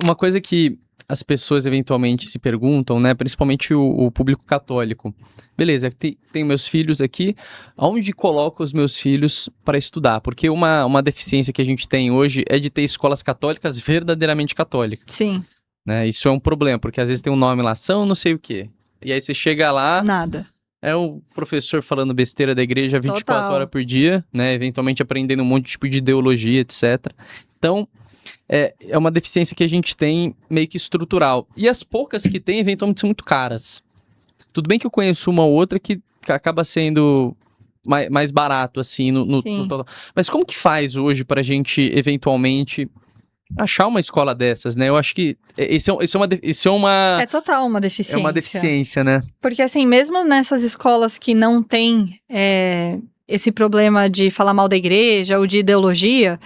Uma coisa que as pessoas eventualmente se perguntam, né? Principalmente o público católico. Beleza, tem meus filhos aqui, aonde coloco os meus filhos para estudar? Porque uma deficiência que a gente tem hoje é de ter escolas católicas verdadeiramente católicas. Sim. Né? Isso é um problema, porque às vezes tem um nome lá, São não sei o quê. E aí você chega lá... Nada. É o professor falando besteira da igreja 24 Total. horas por dia, né? Eventualmente aprendendo um monte de tipo de ideologia, etc. Então, é uma deficiência que a gente tem meio que estrutural. E as poucas que tem, eventualmente, são muito caras. Tudo bem que eu conheço uma ou outra que acaba sendo mais barato, assim, no total. Mas como que faz hoje pra gente, eventualmente, achar uma escola dessas, né? Eu acho que isso é uma... É total uma deficiência. É uma deficiência, né? Porque, assim, mesmo nessas escolas que não tem esse problema de falar mal da igreja ou de ideologia,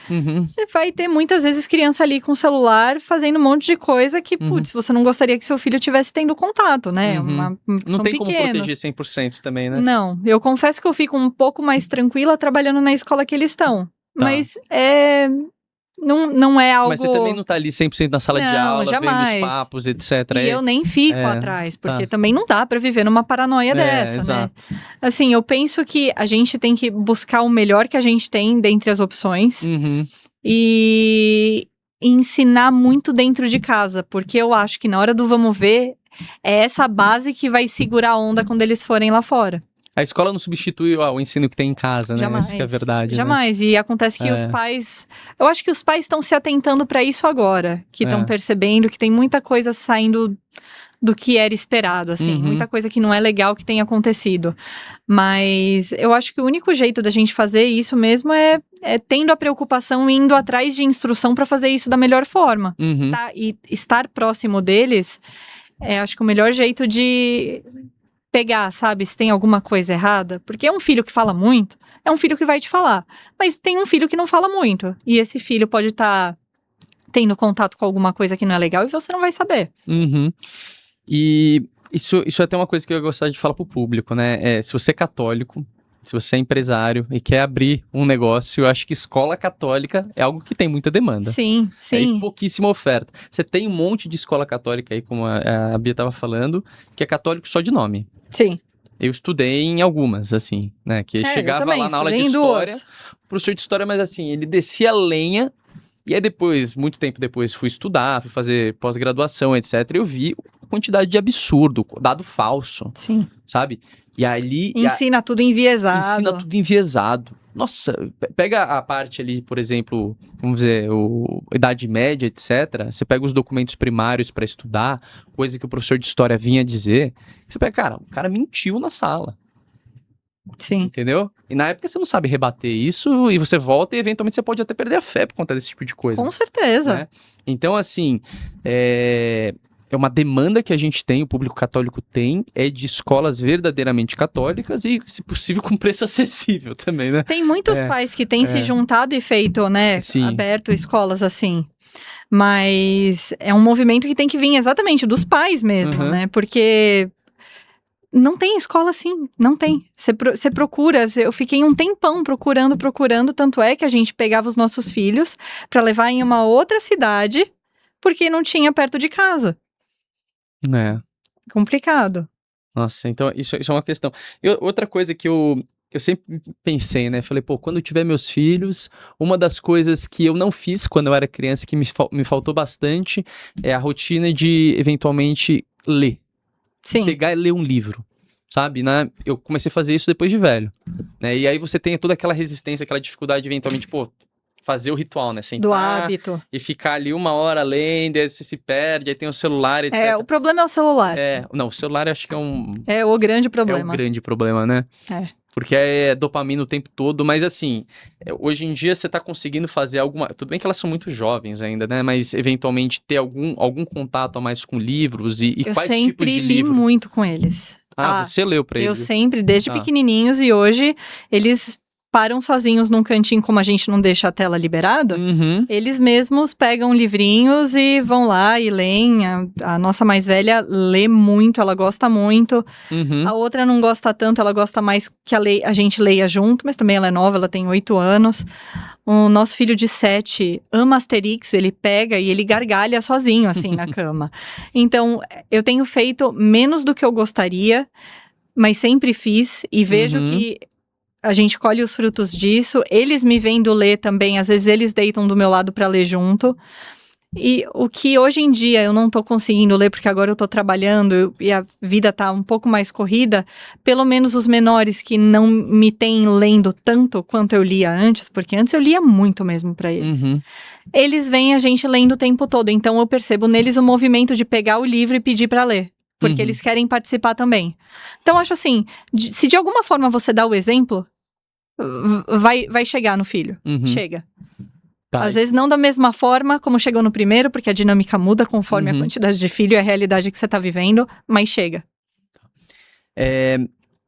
você vai ter muitas vezes criança ali com o celular fazendo um monte de coisa que, putz, você não gostaria que seu filho tivesse tendo contato, né? Não tem como pequenos. proteger 100% também, né? Não, eu confesso que eu fico um pouco mais tranquila trabalhando na escola que eles estão. Tá. Mas não é algo... Mas você também não tá ali 100% na sala de aula, jamais. vendo os papos, etc. E eu nem fico atrás, porque também não dá pra viver numa paranoia dessa, exato. né? Assim, eu penso que a gente tem que buscar o melhor que a gente tem dentre as opções e ensinar muito dentro de casa, porque eu acho que na hora do vamos ver, é essa base que vai segurar a onda quando eles forem lá fora. A escola não substitui o ensino que tem em casa, né? Jamais. Essa que é a verdade, Jamais. Né? E acontece que os pais... Eu acho que os pais estão se atentando para isso agora. Que estão percebendo que tem muita coisa saindo do que era esperado, assim. Muita coisa que não é legal que tem acontecido. Mas eu acho que o único jeito da gente fazer isso mesmo é tendo a preocupação e indo atrás de instrução para fazer isso da melhor forma. Tá? E estar próximo deles acho que o melhor jeito de... pegar, sabe, se tem alguma coisa errada, porque é um filho que fala muito, é um filho que vai te falar, mas tem um filho que não fala muito, e esse filho pode estar tendo contato com alguma coisa que não é legal e você não vai saber. E isso é até uma coisa que eu gostaria de falar pro público, né, se você é católico, se você é empresário e quer abrir um negócio, eu acho que escola católica é algo que tem muita demanda. Sim. E pouquíssima oferta. Você tem um monte de escola católica aí, como a Bia estava falando, que é católico só de nome. Sim. Eu estudei em algumas, assim, né? Que chegava lá na aula de história, o professor de história, mas assim, ele descia a lenha, e aí depois, muito tempo depois, fui estudar, fui fazer pós-graduação, etc. E eu vi a quantidade de absurdo, dado falso. Sim. Sabe? E ali... Ensina tudo enviesado. Ensina tudo enviesado. Nossa, pega a parte ali, por exemplo, vamos dizer, Idade Média, etc. Você pega os documentos primários para estudar, coisa que o professor de história vinha dizer. Você pega, cara, o cara mentiu na sala. Sim. Entendeu? E na época você não sabe rebater isso e você volta e eventualmente você pode até perder a fé por conta desse tipo de coisa. Com certeza. Né? Então, assim, é uma demanda que a gente tem, o público católico tem, é de escolas verdadeiramente católicas e, se possível, com preço acessível também, né? Tem muitos pais que têm se juntado e feito, né, aberto escolas assim. Mas é um movimento que tem que vir exatamente dos pais mesmo, né? Porque não tem escola assim, não tem. Você procura, eu fiquei um tempão procurando, tanto é que a gente pegava os nossos filhos para levar em uma outra cidade, porque não tinha perto de casa. Complicado. Nossa, então isso é uma questão. Outra coisa que eu sempre pensei, né? Falei, pô, quando eu tiver meus filhos, uma das coisas que eu não fiz quando eu era criança, que me faltou bastante, é a rotina de, eventualmente, ler. Sim. Pegar e ler um livro, sabe? Eu comecei a fazer isso depois de velho, né? E aí você tem toda aquela resistência, aquela dificuldade de, eventualmente, pô, fazer o ritual, né? Sentar do hábito. E ficar ali 1 hora lendo, aí você se perde, aí tem o celular, etc. O problema é o celular. Não, o celular eu acho que é o grande problema. É o grande problema, né? Porque é dopamina o tempo todo, mas assim, hoje em dia você tá conseguindo fazer alguma... Tudo bem que elas são muito jovens ainda, né? Mas eventualmente ter algum contato a mais com livros e quais tipos de livro? Eu sempre li muito com eles. Você leu pra eles? Eu sempre, desde pequenininhos, e hoje eles param sozinhos num cantinho, como a gente não deixa a tela liberada, eles mesmos pegam livrinhos e vão lá e leem. A nossa mais velha lê muito, ela gosta muito. A outra não gosta tanto, ela gosta mais que a gente leia junto, mas também ela é nova, ela tem 8 anos. O nosso filho de 7 ama Asterix, ele pega e ele gargalha sozinho, assim, na cama. Então, eu tenho feito menos do que eu gostaria, mas sempre fiz, e vejo que a gente colhe os frutos disso. Eles me vendo ler também, às vezes eles deitam do meu lado para ler junto. E o que hoje em dia eu não tô conseguindo ler, porque agora eu tô trabalhando e a vida tá um pouco mais corrida, pelo menos os menores que não me têm lendo tanto quanto eu lia antes, porque antes eu lia muito mesmo para eles. Eles veem a gente lendo o tempo todo, então eu percebo neles o movimento de pegar o livro e pedir para ler. Porque eles querem participar também. Então, acho assim, se de alguma forma você dá o exemplo, vai chegar no filho. Chega. Tá. Às vezes não da mesma forma como chegou no primeiro, porque a dinâmica muda conforme a quantidade de filho e a realidade que você tá vivendo, mas chega.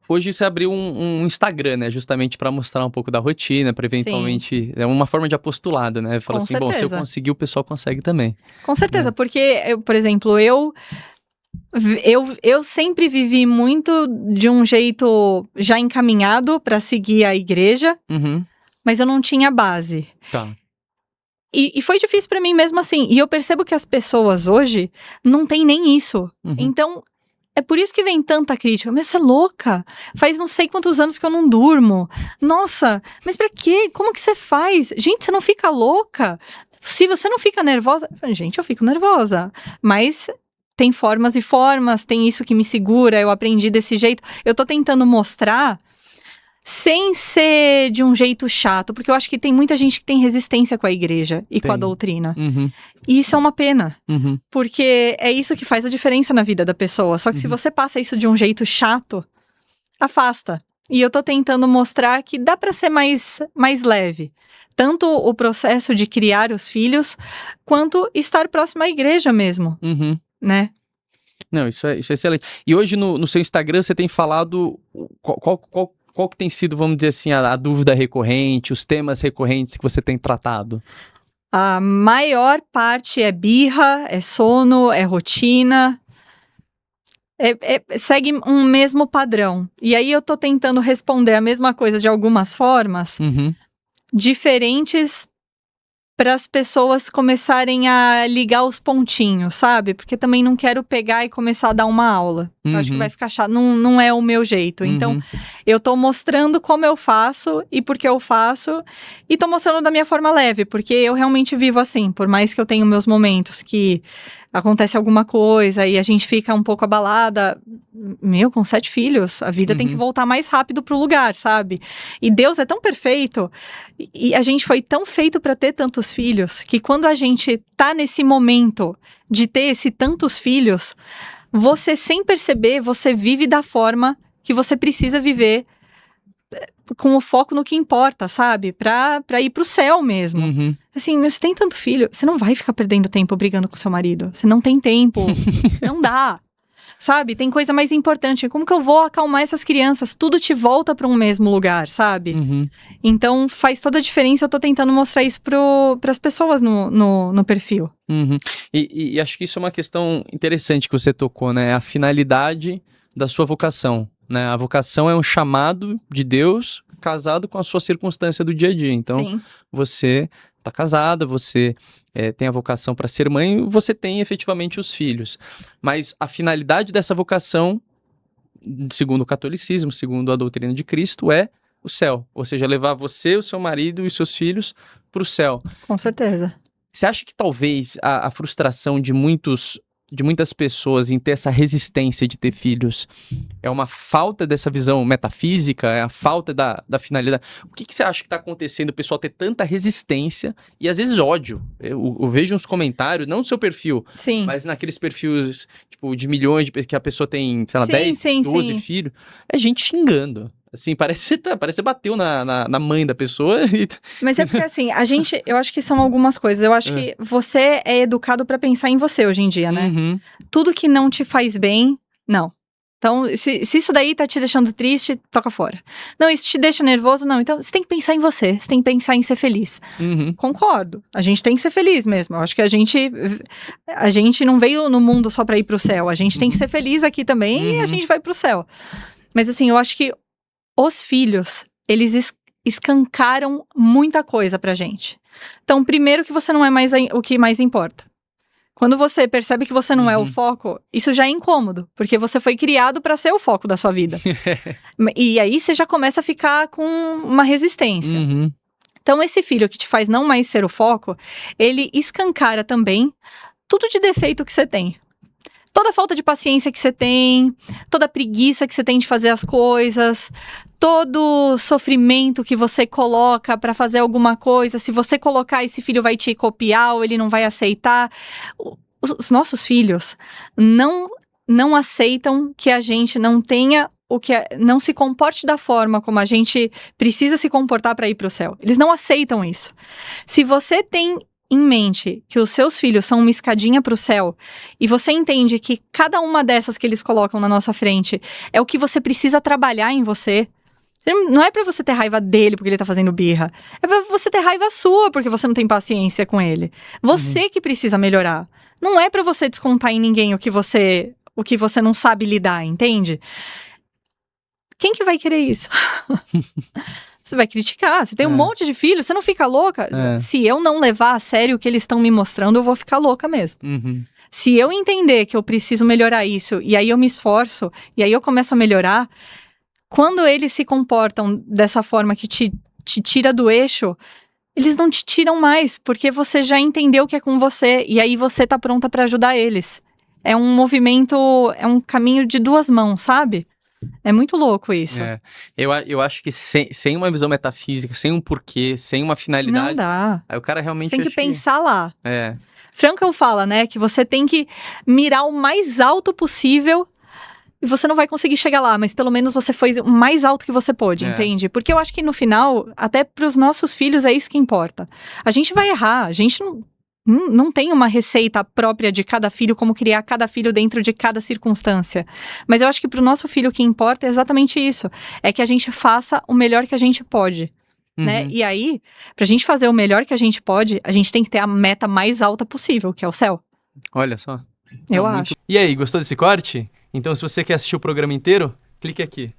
Hoje você abriu um Instagram, né? Justamente para mostrar um pouco da rotina, para eventualmente... É uma forma de apostolado, né? Fala assim, bom, se eu conseguir, o pessoal consegue também. Com certeza, porque, por exemplo, eu sempre vivi muito de um jeito já encaminhado para seguir a igreja, mas eu não tinha base. Tá. E foi difícil para mim mesmo assim. E eu percebo que as pessoas hoje não têm nem isso. Então, é por isso que vem tanta crítica. Mas você é louca? Faz não sei quantos anos que eu não durmo. Nossa, mas pra quê? Como que você faz? Gente, você não fica louca? Se você não fica nervosa... Gente, eu fico nervosa. Mas... tem formas e formas, tem isso que me segura, eu aprendi desse jeito. Eu tô tentando mostrar sem ser de um jeito chato, porque eu acho que tem muita gente que tem resistência com a igreja e com a doutrina. E isso é uma pena, porque é isso que faz a diferença na vida da pessoa. Só que se você passa isso de um jeito chato, afasta. E eu tô tentando mostrar que dá pra ser mais leve. Tanto o processo de criar os filhos, quanto estar próximo à igreja mesmo. Né? Não, isso é excelente. E hoje no seu Instagram você tem falado qual que tem sido, vamos dizer assim, a dúvida recorrente, os temas recorrentes que você tem tratado? A maior parte é birra, é sono, é rotina. Segue um mesmo padrão. E aí eu tô tentando responder a mesma coisa de algumas formas diferentes para as pessoas começarem a ligar os pontinhos, sabe? Porque também não quero pegar e começar a dar uma aula. Eu acho que vai ficar chato, não é o meu jeito. Então, eu tô mostrando como eu faço e por que eu faço. E tô mostrando da minha forma leve, porque eu realmente vivo assim. Por mais que eu tenha meus momentos que acontece alguma coisa e a gente fica um pouco abalada. Com 7 filhos, a vida tem que voltar mais rápido pro lugar, sabe? E Deus é tão perfeito, e a gente foi tão feito para ter tantos filhos, que quando a gente tá nesse momento de ter tantos filhos, você, sem perceber, você vive da forma que você precisa viver, com o foco no que importa, sabe? Pra ir pro céu mesmo. Assim, você tem tanto filho, você não vai ficar perdendo tempo brigando com seu marido. Você não tem tempo. Não dá. Sabe? Tem coisa mais importante. Como que eu vou acalmar essas crianças? Tudo te volta para um mesmo lugar, sabe? Então, faz toda a diferença. Eu tô tentando mostrar isso pras pessoas no perfil. E acho que isso é uma questão interessante que você tocou, né? A finalidade da sua vocação. Né? A vocação é um chamado de Deus casado com a sua circunstância do dia a dia. Então, você está casada, você tem a vocação para ser mãe, você tem efetivamente os filhos. Mas a finalidade dessa vocação, segundo o catolicismo, segundo a doutrina de Cristo, é o céu. Ou seja, levar você, o seu marido e os seus filhos para o céu. Com certeza. Você acha que talvez a frustração de muitas pessoas em ter essa resistência de ter filhos é uma falta dessa visão metafísica, é a falta da finalidade? O que você acha que está acontecendo, o pessoal ter tanta resistência e às vezes ódio? Eu vejo uns comentários, não no seu perfil, mas naqueles perfis tipo, de milhões, que a pessoa tem, sei lá, 10, 12 filhos, é gente xingando. Assim, parece que você bateu na mãe da pessoa. Mas é porque, assim, eu acho que são algumas coisas. Eu acho que você é educado pra pensar em você hoje em dia, né? Tudo que não te faz bem, não. Então, se isso daí tá te deixando triste, toca fora. Não, isso te deixa nervoso, não. Então, você tem que pensar em você, você tem que pensar em ser feliz. Concordo, a gente tem que ser feliz mesmo. Eu acho que a gente não veio no mundo só pra ir pro céu. A gente tem que ser feliz aqui também e a gente vai pro céu. Mas assim, eu acho que os filhos, eles escancaram muita coisa pra gente. Então, primeiro que você não é mais o que mais importa. Quando você percebe que você não é o foco, isso já é incômodo, porque você foi criado para ser o foco da sua vida. E aí você já começa a ficar com uma resistência. Então, esse filho que te faz não mais ser o foco, ele escancara também tudo de defeito que você tem. Toda a falta de paciência que você tem, toda a preguiça que você tem de fazer as coisas, todo sofrimento que você coloca para fazer alguma coisa. Se você colocar, esse filho vai te copiar ou ele não vai aceitar. Os nossos filhos não aceitam que a gente não tenha não se comporte da forma como a gente precisa se comportar para ir para o céu. Eles não aceitam isso. Se você tem em mente que os seus filhos são uma escadinha para o céu e você entende que cada uma dessas que eles colocam na nossa frente é o que você precisa trabalhar em você. Não é pra você ter raiva dele porque ele tá fazendo birra. É pra você ter raiva sua porque você não tem paciência com ele. Você que precisa melhorar. Não é pra você descontar em ninguém o que você não sabe lidar, entende? Quem que vai querer isso? Você vai criticar. Você tem um monte de filhos, você não fica louca? Se eu não levar a sério o que eles estão me mostrando, eu vou ficar louca mesmo. Se eu entender que eu preciso melhorar isso, e aí eu me esforço, e aí eu começo a melhorar, quando eles se comportam dessa forma que te tira do eixo, eles não te tiram mais, porque você já entendeu que é com você, e aí você tá pronta pra ajudar eles. É um movimento, é um caminho de duas mãos, sabe? É muito louco isso. Eu acho que sem uma visão metafísica, sem um porquê, sem uma finalidade... Não dá. Aí o cara realmente... Você tem que pensar lá. É. Frankl fala, né, que você tem que mirar o mais alto possível e você não vai conseguir chegar lá, mas pelo menos você foi o mais alto que você pôde, entende? Porque eu acho que no final, até pros nossos filhos é isso que importa. A gente vai errar, a gente não tem uma receita própria de cada filho, como criar cada filho dentro de cada circunstância. Mas eu acho que pro nosso filho o que importa é exatamente isso. É que a gente faça o melhor que a gente pode. Né? E aí, pra gente fazer o melhor que a gente pode, a gente tem que ter a meta mais alta possível, que é o céu. Olha só. Eu acho. E aí, gostou desse corte? Então, se você quer assistir o programa inteiro, clique aqui.